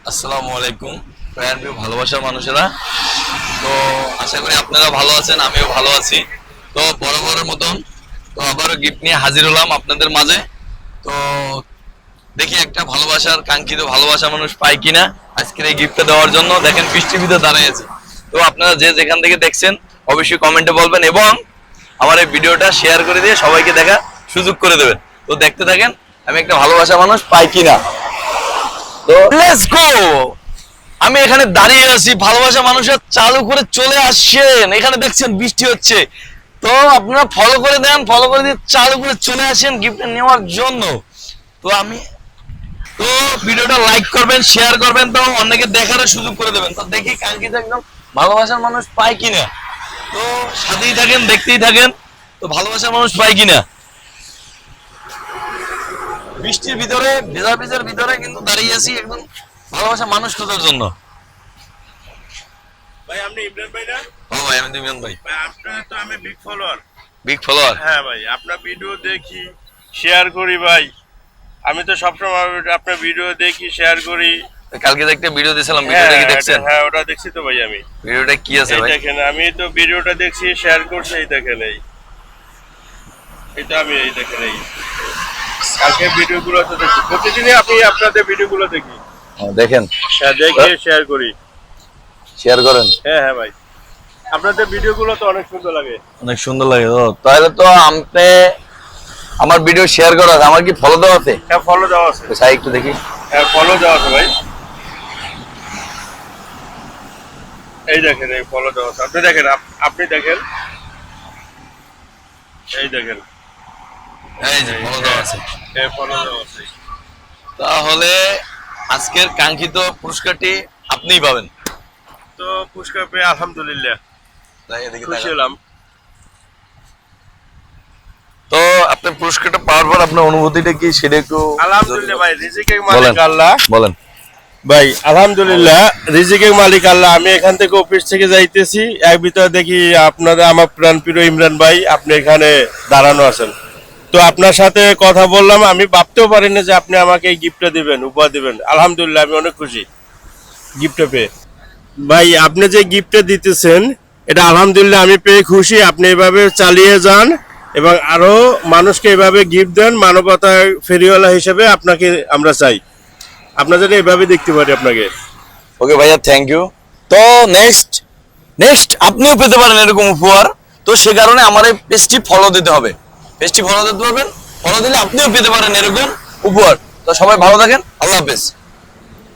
আসসালামু আলাইকুম প্রিয় ভালোবাসার মানুষেরা। তো আশা করি আপনারা ভালো আছেন, আমিও ভালো আছি। তো বরাবরের মতন তো আবারও গিফট নিয়ে হাজির হলাম আপনাদের মাঝে। তো দেখি একটা ভালোবাসার কাঙ্ক্ষিত ভালোবাসা মানুষ পাই কিনা আজকের এই গিফটটা দেওয়ার জন্য। দেখেন বৃষ্টির ভিতরে দাঁড়িয়ে আছে। তো আপনারা যে যেখান থেকে দেখছেন অবশ্যই কমেন্টে বলবেন এবং আমার এই ভিডিওটা শেয়ার করে দিয়ে সবাইকে দেখার সুযোগ করে দেবেন। তো দেখতে থাকেন আমি একটা ভালোবাসা মানুষ পাই কিনা। তো লেটস গো। আমি এখানে দাঁড়িয়ে আছি, ভালোবাসা মানুষের চালু করে চলে আসছেন। এখানে দেখছেন বৃষ্টি হচ্ছে, তো আপনারা ফলো করে দেন, ফলো করে দিয়ে চালু করে চলে আসেন গিফট নেওয়ার জন্য। তো আমি তো ভিডিওটা লাইক করবেন, শেয়ার করবেন, তো অনেকে দেখারও সুযোগ করে দেবেন। তো দেখি কাঙ্ক্ষিত একদম ভালোবাসার মানুষ পাই কিনা। তো সাথেই থাকেন, দেখতেই থাকেন তো ভালোবাসার মানুষ পাই কিনা। বৃষ্টির ভিতরে ভেজা ভেজার ভিতরে কিন্তু দাঁড়িয়ে আছি একদম ভালোবাসা মানুষ খোঁজার জন্য। ভাই আপনি ইমরান ভাই না? ও ভাই আমি ইমরান ভাই। ভাই আপনার তো আমি বিগ ফলোয়ার। Big follower? হ্যাঁ ভাই, আপনার ভিডিও দেখি, শেয়ার করি ভাই। আমি তো সবসময় আপনার ভিডিও দেখি, শেয়ার করি। কালকে একটা ভিডিও দিয়েছিলাম, ভিডিওটা কি দেখছেন? হ্যাঁ ওটা দেখছি তো ভাই আমি। ভিডিওটা কি আছে এই ভাই? দেখেন আমি তো ভিডিওটা দেখছি, শেয়ার করছি, এই দেখেন এটা আমি এই দেখেন কালকে ভিডিওগুলো তো দেখি, প্রতিদিনই আপনি আপনাদের ভিডিওগুলো দেখি। দেখেন, হ্যাঁ দেখি, শেয়ার করি। শেয়ার করেন? হ্যাঁ হ্যাঁ ভাই, আপনাদের ভিডিওগুলো তো অনেক সুন্দর লাগে। অনেক সুন্দর লাগে। ও তাহলে তো আপনি আমার ভিডিও শেয়ার করা, আমার কি ফলো দেওয়া আছে? হ্যাঁ ফলো দেওয়া আছে। চাই একটু দেখি। হ্যাঁ ফলো দেওয়া আছে ভাই, এই দেখেন এই ফলো দেওয়া আছে। আপনি দেখেন, আপনি দেখেন, এই দেখেন এই যে ফলো দেওয়া আছে। এই ফলো দেওয়া আছে। তাহলে আজকের কাঙ্ক্ষিত পুরস্কারটি আপনিই পাবেন। তো পুরস্কার পেয়ে আলহামদুলিল্লাহ তাই এদিকে খুশি তাকান। হলাম। তো আপনার পুরস্কারটা পাওয়ার পর আপনার অনুভূতিটা কি সেটা একটু আলহামদুলিল্লাহ ভাই, রিজিকের বলেন। মালিক আল্লাহ। বলেন ভাই আলহামদুলিল্লাহ, রিজিকের মালিক আল্লাহ। আমি এখান থেকে অফিস থেকে যাইতেছি, এক ভিতরে দেখি আপনারা আমার প্রাণপ্রিয় ইমরান ভাই আপনি এখানে দাঁড়ানো আছেন। তো আপনার সাথে কথা বললাম, আমি ভাবতেও পারিনি যে আপনি আমাকে এই গিফটটা দিবেন, উপহার দিবেন। আলহামদুলিল্লাহ আমি অনেক খুশি গিফটটা পেয়ে। ভাই আপনি যে গিফটটা দিতেছেন এটা আলহামদুলিল্লাহ আমি পেয়ে খুশি। আপনি এভাবে চালিয়ে যান এবং আরো মানুষকে এভাবে গিফট দেন। মানবতার ফেরিওয়ালা হিসেবে আপনাকে আমরা চাই, আপনার জন্য এভাবে দেখতে পারি আপনাকে। ওকে ভাইয়া, থ্যাংক ইউ। তো নেক্সট আপনিও পেতে পারেন এরকম উপহার। তো সে কারণে আমার এই পেজটি ফলো দিতে হবে। পেজটি ফলো দিতে পারবেন, ফলো দিলে আপনিও পেতে পারেন এরকম উপহার। তো সবাই ভালো থাকেন, আল্লাহ হাফেজ।